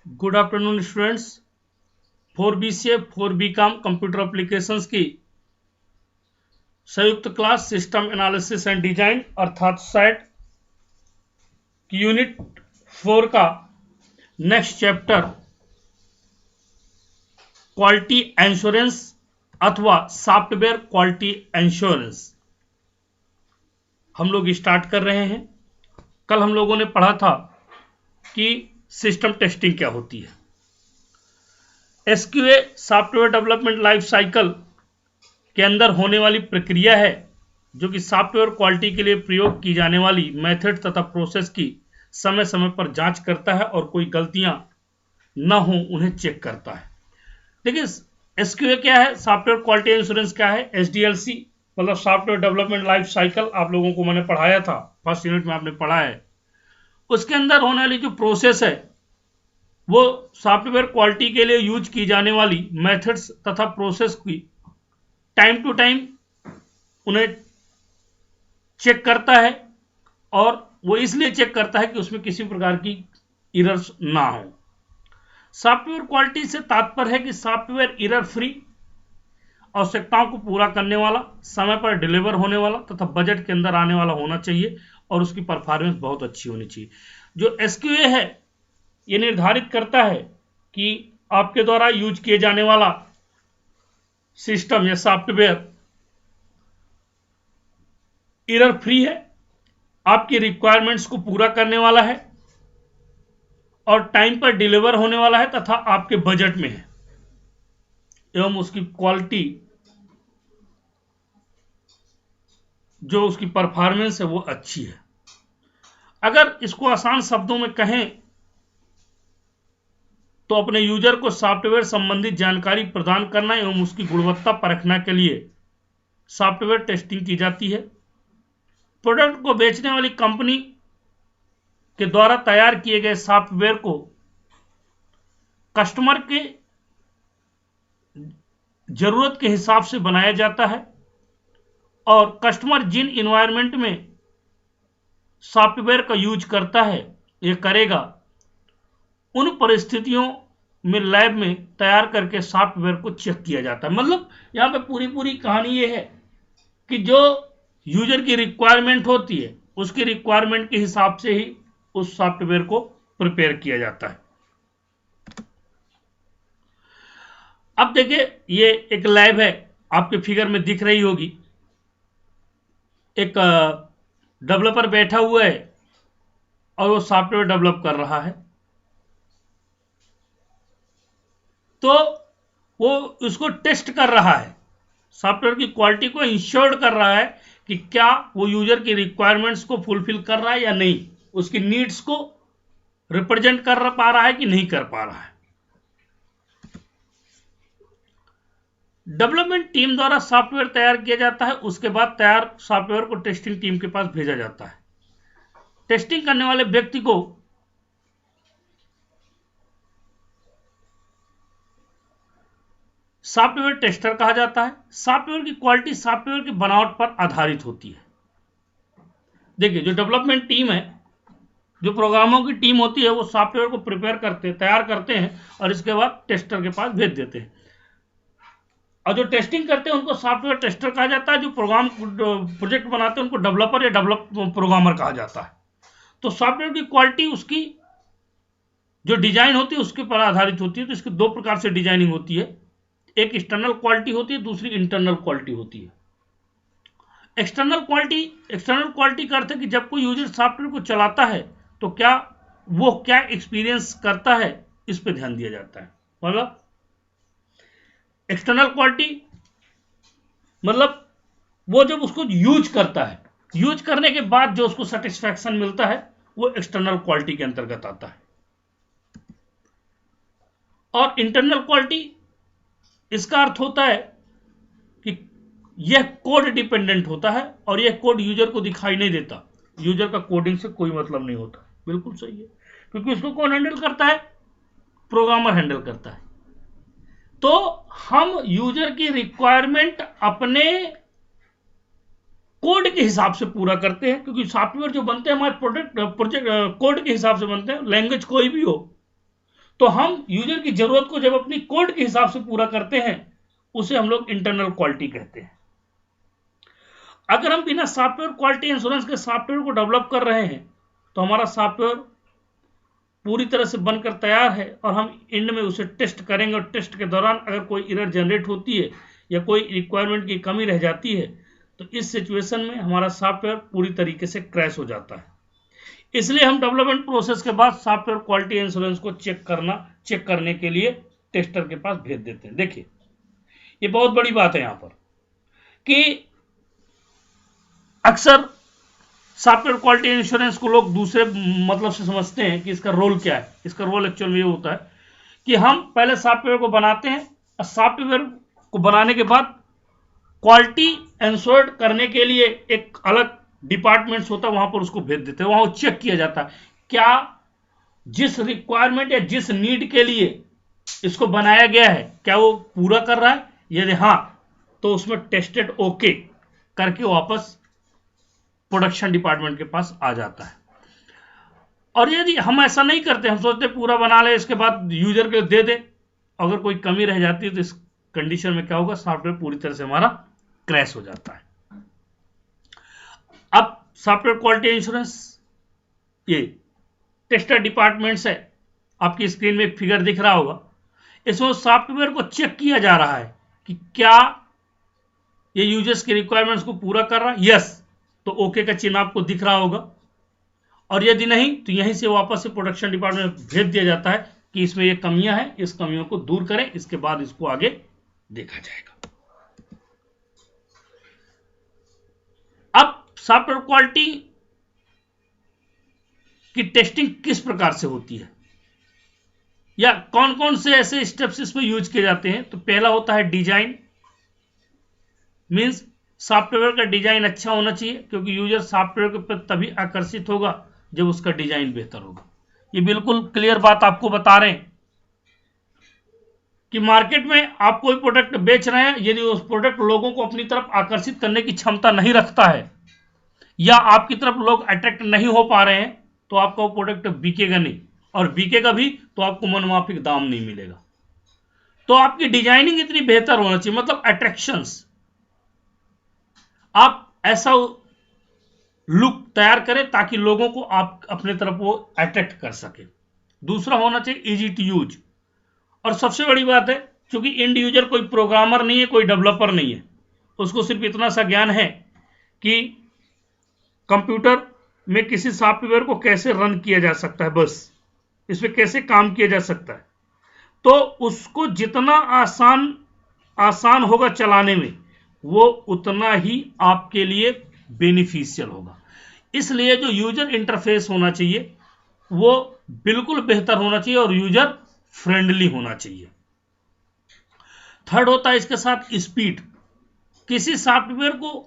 Good afternoon students. 4BCA 4BCom computer applications की संयुक्त class system analysis and design अर्थात set की unit 4 का नेक्स्ट चैप्टर क्वालिटी इंश्योरेंस अथवा सॉफ्टवेयर क्वालिटी इंश्योरेंस हम लोग स्टार्ट कर रहे हैं। कल हम लोगों ने पढ़ा था कि सिस्टम टेस्टिंग क्या होती है। SQA software development life cycle के अंदर होने वाली प्रक्रिया है जो कि सॉफ्टवेयर क्वालिटी के लिए प्रयोग की जाने वाली मेथड तथा प्रोसेस की समय समय पर जांच करता है और कोई गलतियां न हो उन्हें चेक करता है। देखिए SQA क्या है, सॉफ्टवेयर क्वालिटी इंश्योरेंस क्या है, SDLC मतलब सॉफ्टवेयर डेवलपमेंट लाइफ साइकिल आप लोगों को मैंने पढ़ाया था, फर्स्ट यूनिट में आपने पढ़ा है। उसके अंदर होने वाली जो प्रोसेस है वो सॉफ्टवेयर क्वालिटी के लिए यूज की जाने वाली मेथड्स तथा प्रोसेस की टाइम टू टाइम उन्हें चेक करता है और वो इसलिए चेक करता है कि उसमें किसी प्रकार की एरर्स ना हो। सॉफ्टवेयर क्वालिटी से तात्पर्य है कि सॉफ्टवेयर एरर फ्री, आवश्यकताओं को पूरा करने वाला, समय पर डिलीवर होने वाला तथा बजट के अंदर आने वाला होना चाहिए और उसकी परफॉर्मेंस बहुत अच्छी होनी चाहिए। जो SQA है ये निर्धारित करता है कि आपके द्वारा यूज किए जाने वाला सिस्टम या सॉफ्टवेयर एरर फ्री है, आपकी रिक्वायरमेंट्स को पूरा करने वाला है और टाइम पर डिलीवर होने वाला है तथा आपके बजट में है एवं उसकी क्वालिटी जो उसकी परफॉर्मेंस है वो अच्छी है। अगर इसको आसान शब्दों में कहें तो अपने यूजर को सॉफ्टवेयर संबंधित जानकारी प्रदान करना एवं उसकी गुणवत्ता परखने के लिए सॉफ्टवेयर टेस्टिंग की जाती है। प्रोडक्ट को बेचने वाली कंपनी के द्वारा तैयार किए गए सॉफ्टवेयर को कस्टमर के जरूरत के हिसाब से बनाया जाता है और कस्टमर जिन इन्वायरमेंट में सॉफ्टवेयर का यूज करता है ये करेगा, उन परिस्थितियों में लैब में तैयार करके सॉफ्टवेयर को चेक किया जाता है। मतलब यहां पे पूरी कहानी ये है कि जो यूजर की रिक्वायरमेंट होती है उसकी रिक्वायरमेंट के हिसाब से ही उस सॉफ्टवेयर को प्रिपेयर किया जाता है। अब देखिए ये एक लैब है, आपके फिगर में दिख रही होगी। एक डेवलपर बैठा हुआ है और वो सॉफ्टवेयर डेवलप कर रहा है, तो वो उसको टेस्ट कर रहा है, सॉफ्टवेयर की क्वालिटी को इंश्योर कर रहा है कि क्या वो यूजर की रिक्वायरमेंट्स को फुलफिल कर रहा है या नहीं, उसकी नीड्स को रिप्रेजेंट कर पा रहा है कि नहीं कर पा रहा है। डेवलपमेंट टीम द्वारा सॉफ्टवेयर तैयार किया जाता है, उसके बाद तैयार सॉफ्टवेयर को टेस्टिंग टीम के पास भेजा जाता है। टेस्टिंग करने वाले व्यक्ति को सॉफ्टवेयर टेस्टर कहा जाता है। सॉफ्टवेयर की क्वालिटी सॉफ्टवेयर की बनावट पर आधारित होती है। देखिए जो डेवलपमेंट टीम है, जो प्रोग्रामों की टीम होती है, वो सॉफ्टवेयर को प्रिपेयर करते तैयार करते हैं और इसके बाद टेस्टर के पास भेज देते हैं। और जो टेस्टिंग करते हैं उनको सॉफ्टवेयर टेस्टर कहा जाता है। जो प्रोग्राम प्रोजेक्ट बनाते हैं उनको डेवलपर या डेवलप प्रोग्रामर कहा जाता है। तो सॉफ्टवेयर की क्वालिटी उसकी जो डिजाइन होती है उसके पर आधारित होती है। तो इसकी दो प्रकार से डिजाइनिंग होती है, एक एक्सटर्नल क्वालिटी होती है, दूसरी इंटरनल क्वालिटी होती है। एक्सटर्नल क्वालिटी का अर्थ है कि जब कोई यूजर सॉफ्टवेयर को चलाता है तो वो क्या एक्सपीरियंस करता है, इस पे ध्यान दिया जाता है। मतलब एक्सटर्नल क्वालिटी मतलब वो जब उसको यूज करता है, यूज करने के बाद जो उसको सेटिस्फैक्शन मिलता है वो एक्सटर्नल क्वालिटी के अंतर्गत आता है। और इंटरनल क्वालिटी इसका अर्थ होता है कि यह कोड डिपेंडेंट होता है और यह कोड यूजर को दिखाई नहीं देता, यूजर का कोडिंग से कोई मतलब नहीं होता। बिल्कुल सही है, क्योंकि उसको कौन हैंडल करता है? प्रोग्रामर हैंडल करता है। तो हम यूजर की रिक्वायरमेंट अपने कोड के हिसाब से पूरा करते हैं, क्योंकि सॉफ्टवेयर जो बनते हैं हमारे प्रोजेक्ट कोड के हिसाब से बनते हैं, लैंग्वेज कोई भी हो। तो हम यूजर की जरूरत को जब अपनी कोड के हिसाब से पूरा करते हैं उसे हम लोग इंटरनल क्वालिटी कहते हैं। अगर हम बिना सॉफ्टवेयर क्वालिटी इंश्योरेंस के सॉफ्टवेयर को डेवलप कर रहे हैं तो हमारा सॉफ्टवेयर पूरी तरह से बनकर तैयार है और हम एंड में उसे टेस्ट करेंगे और टेस्ट के दौरान अगर कोई एरर जनरेट होती है या कोई रिक्वायरमेंट की कमी रह जाती है तो इस सिचुएशन में हमारा सॉफ्टवेयर पूरी तरीके से क्रैश हो जाता है। इसलिए हम डेवलपमेंट प्रोसेस के बाद सॉफ्टवेयर क्वालिटी इंश्योरेंस को चेक करने के लिए टेस्टर के पास भेज देते हैं। देखिए ये बहुत बड़ी बात है यहां पर कि अक्सर सॉफ्टवेयर क्वालिटी इंश्योरेंस को लोग दूसरे मतलब से समझते हैं कि इसका रोल क्या है। इसका रोल एक्चुअल में ये होता है कि हम पहले सॉफ्टवेयर को बनाते हैं और सॉफ्टवेयर को बनाने के बाद क्वालिटी इंश्योर्ड करने के लिए एक अलग डिपार्टमेंट्स होता है, वहां पर उसको भेज देते हैं। वहां चेक किया जाता है क्या जिस रिक्वायरमेंट या जिस नीड के लिए इसको बनाया गया है क्या वो पूरा कर रहा है। यदि हाँ तो उसमें टेस्टेड ओके करके वापस प्रोडक्शन डिपार्टमेंट के पास आ जाता है। और यदि हम ऐसा नहीं करते, हम सोचते पूरा बना ले इसके बाद यूजर को दे दे, अगर कोई कमी रह जाती है तो इस कंडीशन में क्या होगा, सॉफ्टवेयर पूरी तरह से हमारा क्रैश हो जाता है। अब सॉफ्टवेयर क्वालिटी इंश्योरेंस ये टेस्टर डिपार्टमेंट्स है, आपकी स्क्रीन में एक फिगर दिख रहा होगा। इसमें सॉफ्टवेयर को चेक किया जा रहा है कि क्या ये यूजर्स के रिक्वायरमेंट्स को पूरा कर रहा है। यस तो ओके का चिन्ह आपको दिख रहा होगा, और यदि नहीं तो यहीं से वापस से प्रोडक्शन डिपार्टमेंट में भेज दिया जाता है कि इसमें ये कमियां हैं, इस कमियों को दूर करें, इसके बाद इसको आगे देखा जाएगा। अब सॉफ्टवेयर क्वालिटी की टेस्टिंग किस प्रकार से होती है या कौन कौन से ऐसे स्टेप्स इसमें यूज किए जाते हैं। तो पहला होता है डिजाइन, मींस सॉफ्टवेयर का डिजाइन अच्छा होना चाहिए, क्योंकि यूजर सॉफ्टवेयर के प्रति तभी आकर्षित होगा जब उसका डिजाइन बेहतर होगा। ये बिल्कुल क्लियर बात आपको बता रहे हैं कि मार्केट में आप कोई प्रोडक्ट बेच रहे हैं, यदि उस प्रोडक्ट लोगों को अपनी तरफ आकर्षित करने की क्षमता नहीं रखता है या आपकी तरफ लोग अट्रैक्ट नहीं हो पा रहे हैं तो आपका वो प्रोडक्ट बिकेगा नहीं, और बिकेगा भी तो आपको मनमाफिक दाम नहीं मिलेगा। तो आपकी डिजाइनिंग इतनी बेहतर होना चाहिए, मतलब अट्रैक्शंस, आप ऐसा लुक तैयार करें ताकि लोगों को आप अपने तरफ वो अट्रैक्ट कर सके। दूसरा होना चाहिए इजी टू यूज, और सबसे बड़ी बात है क्योंकि एंड यूजर कोई प्रोग्रामर नहीं है, कोई डेवलपर नहीं है, उसको सिर्फ इतना सा ज्ञान है कि कंप्यूटर में किसी सॉफ्टवेयर को कैसे रन किया जा सकता है, बस इसमें कैसे काम किया जा सकता है। तो उसको जितना आसान होगा चलाने में वो उतना ही आपके लिए बेनिफिशियल होगा। इसलिए जो यूजर इंटरफेस होना चाहिए वो बिल्कुल बेहतर होना चाहिए और यूजर फ्रेंडली होना चाहिए। थर्ड होता है इसके साथ स्पीड। किसी सॉफ्टवेयर को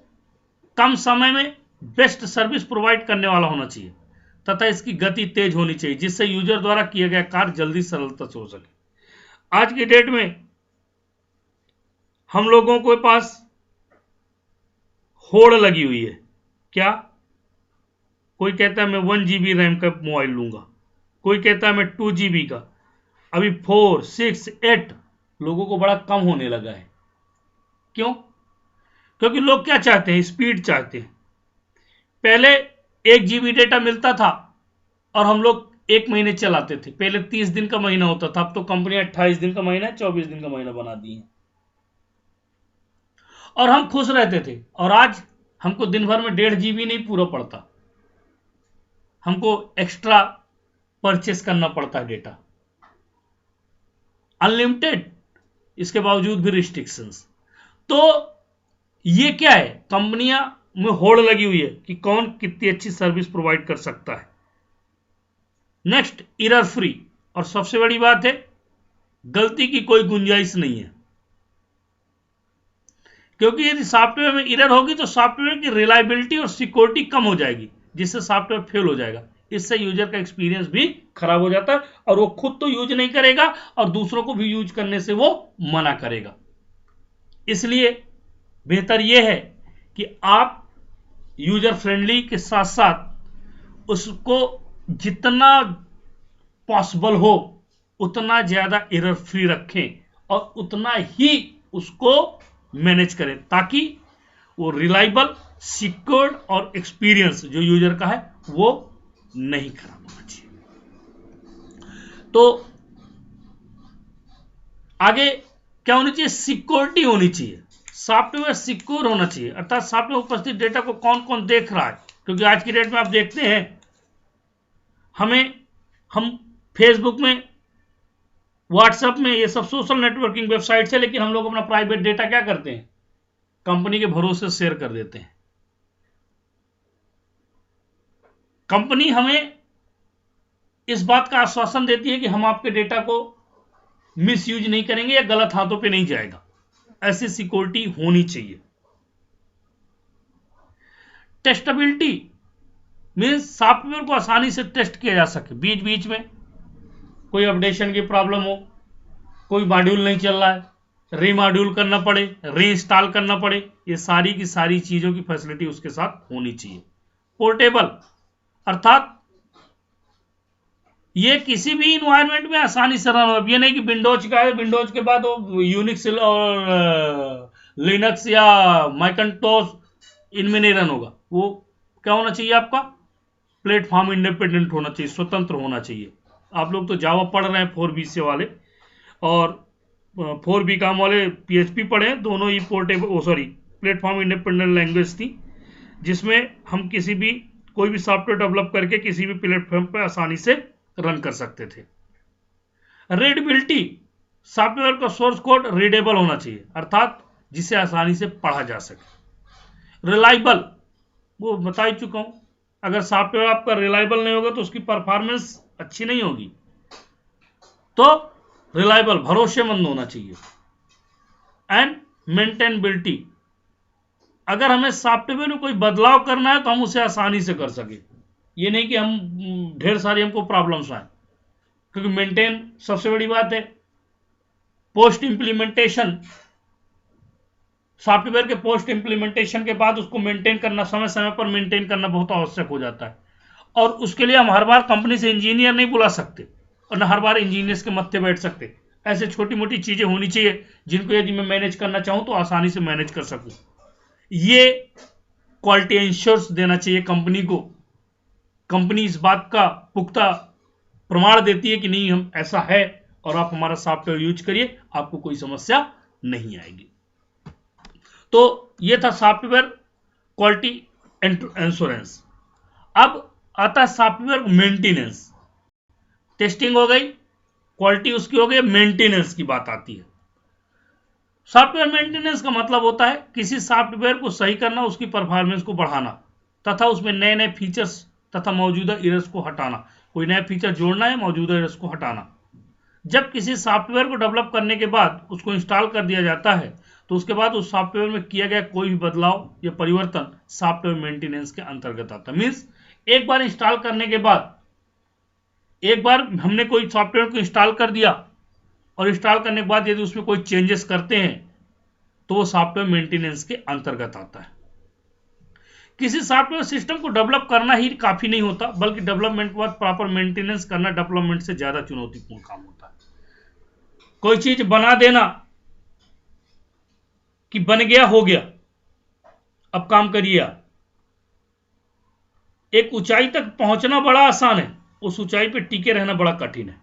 कम समय में बेस्ट सर्विस प्रोवाइड करने वाला होना चाहिए तथा इसकी गति तेज होनी चाहिए, जिससे यूजर द्वारा किया गया कार्य जल्दी सरलता से हो सके। आज की डेट में हम लोगों के पास होड़ लगी हुई है। क्या? कोई कहता है मैं 1 GB रैम का मोबाइल लूंगा, कोई कहता है मैं 2 GB का। अभी 4, 6, 8 लोगों को बड़ा कम होने लगा है। क्यों? क्योंकि लोग क्या चाहते हैं, स्पीड चाहते हैं। पहले 1 GB डेटा मिलता था और हम लोग 1 महीने चलाते थे। पहले 30 दिन का महीना होता था, अब तो कंपनियां 28 दिन का महीना, 24 दिन का महीना बना दी हैं और हम खुश रहते थे। और आज हमको दिन भर में 1.5 GB नहीं पूरा पड़ता, हमको एक्स्ट्रा परचेस करना पड़ता है डेटा, अनलिमिटेड, इसके बावजूद भी रिस्ट्रिक्शंस। तो ये क्या है, कंपनियां में होड़ लगी हुई है कि कौन कितनी अच्छी सर्विस प्रोवाइड कर सकता है। नेक्स्ट, एरर फ्री, और सबसे बड़ी बात है गलती की कोई गुंजाइश नहीं है, क्योंकि यदि सॉफ्टवेयर में एरर होगी तो सॉफ्टवेयर की रिलायबिलिटी और सिक्योरिटी कम हो जाएगी, जिससे सॉफ्टवेयर फेल हो जाएगा। इससे यूजर का एक्सपीरियंस भी खराब हो जाता है और वो खुद तो यूज नहीं करेगा और दूसरों को भी यूज करने से वो मना करेगा। इसलिए बेहतर यह है कि आप यूजर फ्रेंडली के साथ साथ उसको जितना पॉसिबल हो उतना ज़्यादा एरर फ्री रखें और उतना ही उसको मैनेज करें ताकि वो रिलायबल, सिक्योर्ड और एक्सपीरियंस जो यूजर का है वो नहीं खराब होना चाहिए। तो आगे क्या होनी चाहिए? सिक्योरिटी होनी चाहिए, सॉफ्टवेयर सिक्योर होना चाहिए, अर्थात सॉफ्टवेयर उपस्थित डेटा को कौन कौन देख रहा है। क्योंकि आज की डेट में आप देखते हैं हम फेसबुक में, व्हाट्सएप में, ये सब सोशल नेटवर्किंग वेबसाइट है, लेकिन हम लोग अपना प्राइवेट डेटा क्या करते हैं? कंपनी के भरोसे शेयर कर देते हैं। कंपनी हमें इस बात का आश्वासन देती है कि हम आपके डेटा को मिस यूज नहीं करेंगे या गलत हाथों पे नहीं जाएगा। ऐसी सिक्योरिटी होनी चाहिए। टेस्टेबिलिटी मीन्स सॉफ्टवेयर को आसानी से टेस्ट किया जा सके। बीच बीच में कोई अपडेशन की प्रॉब्लम हो, कोई मॉड्यूल नहीं चल रहा है, रीमॉड्यूल करना पड़े, रीइंस्टॉल करना पड़े, ये सारी की सारी चीजों की फैसिलिटी उसके साथ होनी चाहिए। पोर्टेबल अर्थात ये किसी भी इन्वायरमेंट में आसानी से रन हो। ये नहीं कि विंडोज का है, विंडोज के बाद वो यूनिक्स और लिनक्स या मैकिन्टोश इनमें नहीं रन होगा। वो क्या होना चाहिए? आपका प्लेटफॉर्म इंडिपेंडेंट होना चाहिए, स्वतंत्र होना चाहिए। आप लोग तो जावा पढ़ रहे हैं 4B से वाले, और 4B काम वाले PHP पढ़े हैं। दोनों ही प्लेटफॉर्म इंडिपेंडेंट लैंग्वेज थी, जिसमें हम किसी भी कोई भी सॉफ्टवेयर डेवलप करके किसी भी प्लेटफॉर्म पर आसानी से रन कर सकते थे। रीडेबिलिटी, सॉफ्टवेयर का सोर्स कोड रीडेबल होना चाहिए, अर्थात जिसे आसानी से पढ़ा जा सके। रिलायबल, वो बता ही चुका हूं, अगर सॉफ्टवेयर आपका रिलायबल नहीं होगा तो उसकी परफॉर्मेंस अच्छी नहीं होगी। तो रिलायबल, भरोसेमंद होना चाहिए। एंड मेंटेनेबिलिटी, अगर हमें सॉफ्टवेयर में कोई बदलाव करना है तो हम उसे आसानी से कर सके। ये नहीं कि हम ढेर सारी हमको प्रॉब्लम्स आए, क्योंकि मेंटेन सबसे बड़ी बात है। पोस्ट इंप्लीमेंटेशन, सॉफ्टवेयर के पोस्ट इंप्लीमेंटेशन के बाद उसको मेंटेन करना, समय समय पर मेंटेन करना बहुत आवश्यक हो जाता है। और उसके लिए हम हर बार कंपनी से इंजीनियर नहीं बुला सकते और न हर बार इंजीनियर्स के मत्थे बैठ सकते। ऐसे छोटी मोटी चीजें होनी चाहिए जिनको यदि मैं मैनेज करना चाहूं तो आसानी से मैनेज कर सकूं। ये क्वालिटी इंश्योरेंस देना चाहिए कंपनी को। कंपनी इस बात का पुख्ता प्रमाण देती है कि नहीं, हम ऐसा है और आप हमारा सॉफ्टवेयर यूज करिए, आपको कोई समस्या नहीं आएगी। तो ये था सॉफ्टवेयर क्वालिटी इंश्योरेंस। अब आता है सॉफ्टवेयर मेंटेनेंस। टेस्टिंग हो गई, क्वालिटी उसकी हो गई, मेंटेनेंस की बात आती है। सॉफ्टवेयर मेंटेनेंस का मतलब होता है किसी सॉफ्टवेयर को सही करना, उसकी परफॉर्मेंस को बढ़ाना तथा उसमें नए नए फीचर्स तथा मौजूदा एरर्स को हटाना। कोई नया फीचर जोड़ना है, मौजूदा एरर्स को हटाना। जब किसी सॉफ्टवेयर को डेवलप करने के बाद उसको इंस्टॉल कर दिया जाता है तो उसके बाद उस सॉफ्टवेयर में किया गया कोई भी बदलाव या परिवर्तन सॉफ्टवेयर मेंटेनेंस के अंतर्गत आता है। मीन्स एक बार इंस्टॉल करने के बाद, एक बार हमने कोई सॉफ्टवेयर को इंस्टॉल कर दिया और इंस्टॉल करने के बाद यदि उसमें कोई चेंजेस करते हैं तो वो सॉफ्टवेयर मेंटेनेंस के अंतर्गत आता है। किसी सॉफ्टवेयर सिस्टम को डेवलप करना ही काफी नहीं होता, बल्कि डेवलपमेंट के बाद प्रॉपर मेंटेनेंस करना डेवलपमेंट से ज्यादा चुनौतीपूर्ण काम होता है। कोई चीज बना देना कि बन गया हो गया, अब काम करिए आप। एक ऊंचाई तक पहुंचना बड़ा आसान है, उस ऊंचाई पे टिके रहना बड़ा कठिन है।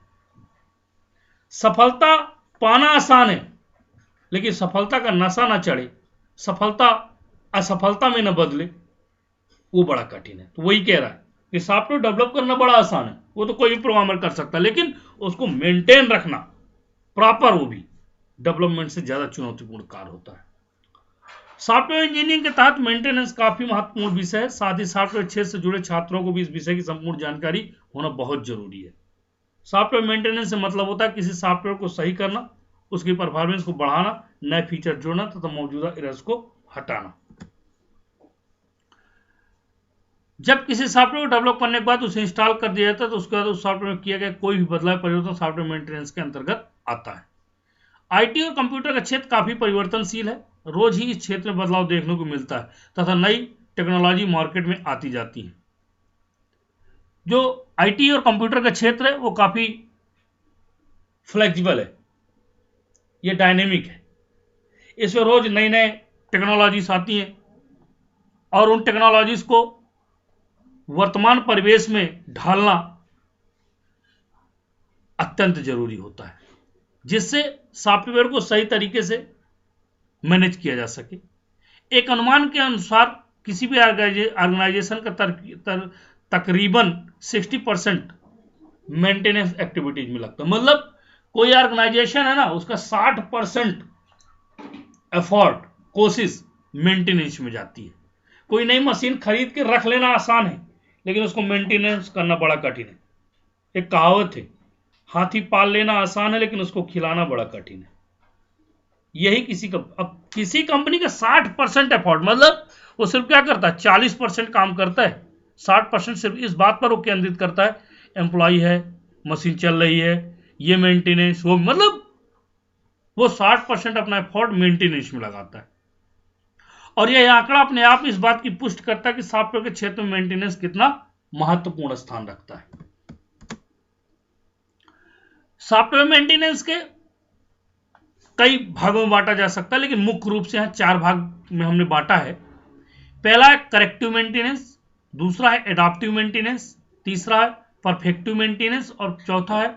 सफलता पाना आसान है, लेकिन सफलता का नशा ना चढ़े, सफलता असफलता में न बदले, वो बड़ा कठिन है। तो वही कह रहा है कि सॉफ्टवेयर डेवलप करना बड़ा आसान है, वो तो कोई भी प्रोग्रामर कर सकता है, लेकिन उसको मेंटेन रखना प्रॉपर, वो भी डेवलपमेंट से ज्यादा चुनौतीपूर्ण कार्य होता है। सॉफ्टवेयर इंजीनियरिंग के तहत मेंटेनेंस काफी महत्वपूर्ण विषय है। साथ ही सॉफ्टवेयर क्षेत्र से जुड़े छात्रों को भी इस विषय की संपूर्ण जानकारी होना बहुत जरूरी है। सॉफ्टवेयर मेंटेनेंस से मतलब होता है किसी सॉफ्टवेयर को सही करना, उसकी परफॉर्मेंस को बढ़ाना, नए फीचर जोड़ना तथा मौजूदा एरर्स को हटाना। जब किसी सॉफ्टवेयर को डेवलप करने के बाद उसे इंस्टॉल कर दिया जाता है तो उसके बाद उस सॉफ्टवेयर में किया गया कोई भी बदलाव परिवर्तन सॉफ्टवेयर मेंटेनेंस के अंतर्गत आता है। आईटी और कंप्यूटर का क्षेत्र काफी परिवर्तनशील है। रोज ही इस क्षेत्र में बदलाव देखने को मिलता है तथा नई टेक्नोलॉजी मार्केट में आती जाती है। जो आईटी और कंप्यूटर का क्षेत्र है वो काफी फ्लेक्सिबल है, ये डायनेमिक है, इसमें रोज नई नई टेक्नोलॉजीज आती हैं और उन टेक्नोलॉजीज को वर्तमान परिवेश में ढालना अत्यंत जरूरी होता है, जिससे सॉफ्टवेयर को सही तरीके से मैनेज किया जा सके। एक अनुमान के अनुसार किसी भी ऑर्गेनाइजेशन का तकरीबन 60% मेंटेनेंस एक्टिविटीज में लगता है। मतलब कोई ऑर्गेनाइजेशन है ना, उसका 60% एफर्ट, कोशिश मेंटेनेंस में जाती है। कोई नई मशीन खरीद के रख लेना आसान है, लेकिन उसको मेंटेनेंस करना बड़ा कठिन है। एक कहावत है, हाथी पाल लेना आसान है लेकिन उसको खिलाना बड़ा कठिन है। यही किसी कंपनी का 60% एफर्ट, मतलब वो सिर्फ क्या करता है, 40% काम करता है, 60% सिर्फ इस बात पर वो केंद्रित करता है, एम्प्लॉय है, मशीन चल रही है, ये मेंटेनेंस, वो मतलब वो 60% अपना एफर्ट मेंटेनेंस में लगाता है। और यह आंकड़ा अपने आप इस बात की पुष्टि करता है कि सॉफ्टवेयर के क्षेत्र में मेंटेनेंस कितना महत्वपूर्ण स्थान रखता है। सॉफ्टवेयर मेंटेनेंस के कई भागों में बांटा जा सकता है, लेकिन मुख्य रूप से यहां 4 भाग में हमने बांटा है। पहला है करेक्टिव मेंटेनेंस, दूसरा है एडाप्टिव मेंटेनेंस, तीसरा है परफेक्टिव मेंटेनेंस और चौथा है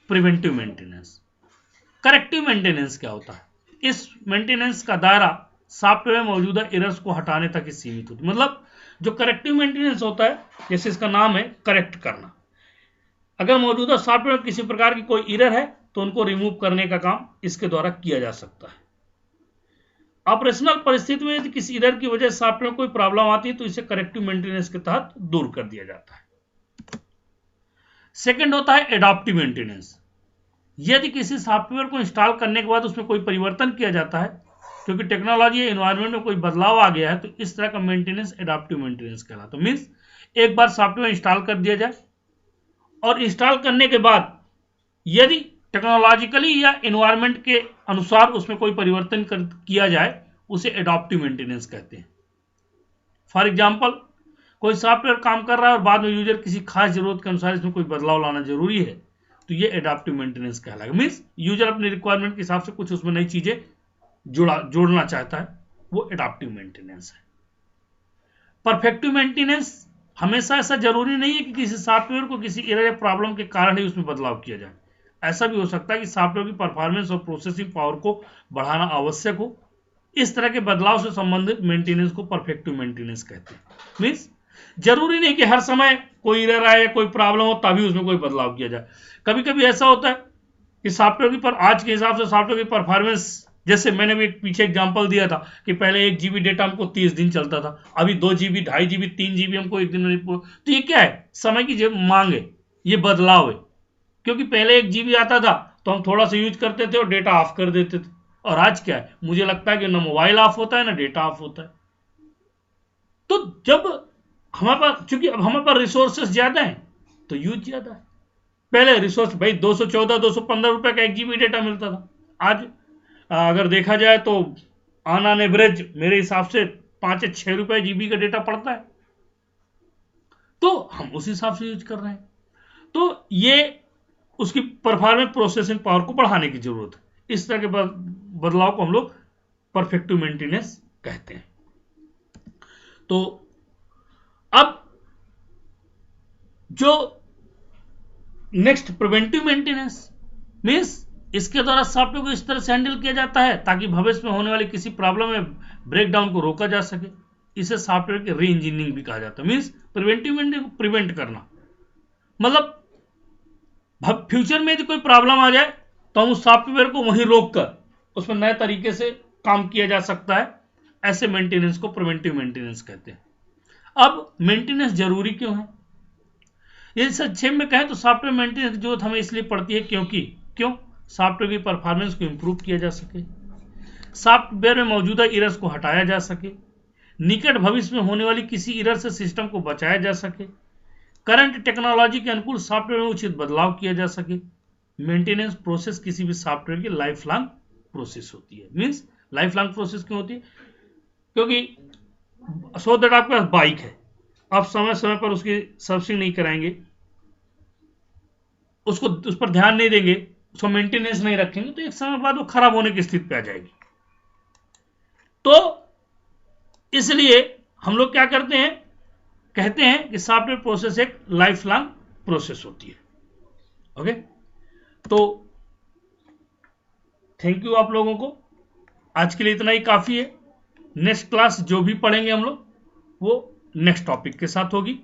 प्रिवेंटिव मेंटेनेंस। करेक्टिव मेंटेनेंस क्या होता है? इस मेंटेनेंस का दायरा सॉफ्टवेयर में मौजूदा एरर्स को हटाने तक ही सीमित होती है। मतलब जो करेक्टिव मेंटेनेंस होता है, जैसे इसका नाम है करेक्ट करना, अगर मौजूदा सॉफ्टवेयर में किसी प्रकार की कोई एरर है तो उनको रिमूव करने का काम इसके द्वारा किया जा सकता है। ऑपरेशनल परिस्थिति में यदि किसी एरर की वजह से सॉफ्टवेयर में कोई प्रॉब्लम आती है तो इसे करेक्टिव मेंटेनेंस के तहत दूर कर दिया जाता है। सेकंड होता है एडाप्टिव मेंटेनेंस। यदि किसी सॉफ्टवेयर को इंस्टॉल करने के बाद उसमें कोई परिवर्तन किया जाता है, क्योंकि टेक्नोलॉजी या एनवायरनमेंट में कोई बदलाव आ गया है, तो इस तरह का मेंटेनेंस एडाप्टिव मेंटेनेंस कहलाता है। मींस एक बार सॉफ्टवेयर इंस्टॉल कर दिया जाए और इंस्टॉल करने के बाद यदि टेक्नोलॉजिकली या एनवायरनमेंट के अनुसार उसमें कोई परिवर्तन किया जाए, उसे एडाप्टिव मेंटेनेंस कहते हैं। फॉर एग्जांपल, कोई सॉफ्टवेयर काम कर रहा है और बाद में यूजर किसी खास जरूरत के अनुसार इसमें कोई बदलाव लाना जरूरी है, तो ये एडाप्टिव मेंटेनेंस कहलाएगा। मींस यूजर अपने रिक्वायरमेंट के हिसाब से कुछ उसमें नई चीजें जोड़ना चाहता है, वो एडाप्टिव मेंटेनेंस है। परफेक्टिव मेंटेनेंस हमेशा ऐसा जरूरी नहीं है कि किसी सॉफ्टवेयर को किसी एरर या प्रॉब्लम के कारण ही उसमें बदलाव किया जाए। ऐसा भी हो सकता है कि सॉफ्टवेयर की परफॉर्मेंस और प्रोसेसिंग पावर को बढ़ाना आवश्यक हो। इस तरह के बदलाव से संबंधित मेंटेनेंस को परफेक्टिव मेंटेनेंस कहते हैं। मींस जरूरी नहीं कि हर समय कोई एरर आए या कोई प्रॉब्लम हो तभी उसमें कोई बदलाव किया जाए। कभी कभी ऐसा होता है कि सॉफ्टवेयर की आज के हिसाब से सॉफ्टवेयर की परफॉर्मेंस, जैसे मैंने भी पीछे एग्जांपल दिया था कि पहले 1 GB डेटा हमको 30 दिन चलता था, अभी 2 GB, 2.5 GB, 3 GB हमको एक दिन में। तो ये क्या है? समय की मांग है, ये बदलाव है। क्योंकि पहले 1 GB आता था तो हम थोड़ा सा यूज करते थे और डेटा ऑफ कर देते थे, और आज क्या है, मुझे लगता है कि ना मोबाइल ऑफ होता है ना डेटा ऑफ होता है। तो जब हमारे पास, चूंकि अब हमारे पास रिसोर्सेस ज्यादा हैं तो यूज ज्यादा है। पहले रिसोर्स भाई 214 215 रुपए का 1 GB डेटा मिलता था, आज अगर देखा जाए तो ऑन एवरेज मेरे हिसाब से 5-6 रुपए GB का डेटा पड़ता है, तो हम उस हिसाब से यूज कर रहे हैं। तो ये उसकी परफॉर्मेंस, प्रोसेसिंग पावर को बढ़ाने की जरूरत है। इस तरह के बदलाव को हम लोग परफेक्टिव मेंटेनेंस कहते हैं। तो अब जो नेक्स्ट प्रिवेंटिव मेंटेनेंस, मींस इसके द्वारा सॉफ्टवेयर को इस तरह से हैंडल किया जाता है ताकि भविष्य में होने वाली किसी प्रॉब्लम में ब्रेकडाउन को रोका जा सके। इसे सॉफ्टवेयर की री इंजीनियरिंग भी कहा जाता है। मींस प्रिवेंटिव मेंटेनेंस को प्रिवेंट करना, मतलब फ्यूचर में यदि कोई प्रॉब्लम आ जाए तो हम उस सॉफ्टवेयर को वहीं रोक कर उसमें नए तरीके से काम किया जा सकता है। ऐसे मेंटेनेंस को प्रिवेंटिव मेंटेनेंस कहते हैं। अब मेंटेनेंस जरूरी क्यों है? यदि संक्षेप में कहें तो सॉफ्टवेयर मेंटेनेंस की जरूरत हमें इसलिए पड़ती है क्यों सॉफ्टवेयर की परफॉर्मेंस को इंप्रूव किया जा सके, सॉफ्टवेयर में मौजूदा एरर्स को हटाया जा सके, निकट भविष्य में होने वाली किसी एरर से सिस्टम को बचाया जा सके, करंट टेक्नोलॉजी के अनुकूल सॉफ्टवेयर में उचित बदलाव किया जा सके। मेंटेनेंस प्रोसेस किसी भी सॉफ्टवेयर की लाइफ लॉन्ग प्रोसेस होती है। मींस लाइफ लॉन्ग प्रोसेस क्यों होती है? क्योंकि सो दैट आपके पास बाइक है, आप समय समय पर उसकी सर्विसिंग नहीं कराएंगे, उस पर ध्यान नहीं देंगे, उसको मेंटेनेंस नहीं रखेंगे तो एक समय बाद वो खराब होने की स्थिति पे आ जाएगी। तो इसलिए हम लोग क्या करते हैं, कहते हैं कि सॉफ्टवेयर प्रोसेस एक लाइफ लॉन्ग प्रोसेस होती है। ओके, तो थैंक यू आप लोगों को, आज के लिए इतना ही काफी है। नेक्स्ट क्लास जो भी पढ़ेंगे हम लोग वो नेक्स्ट टॉपिक के साथ होगी।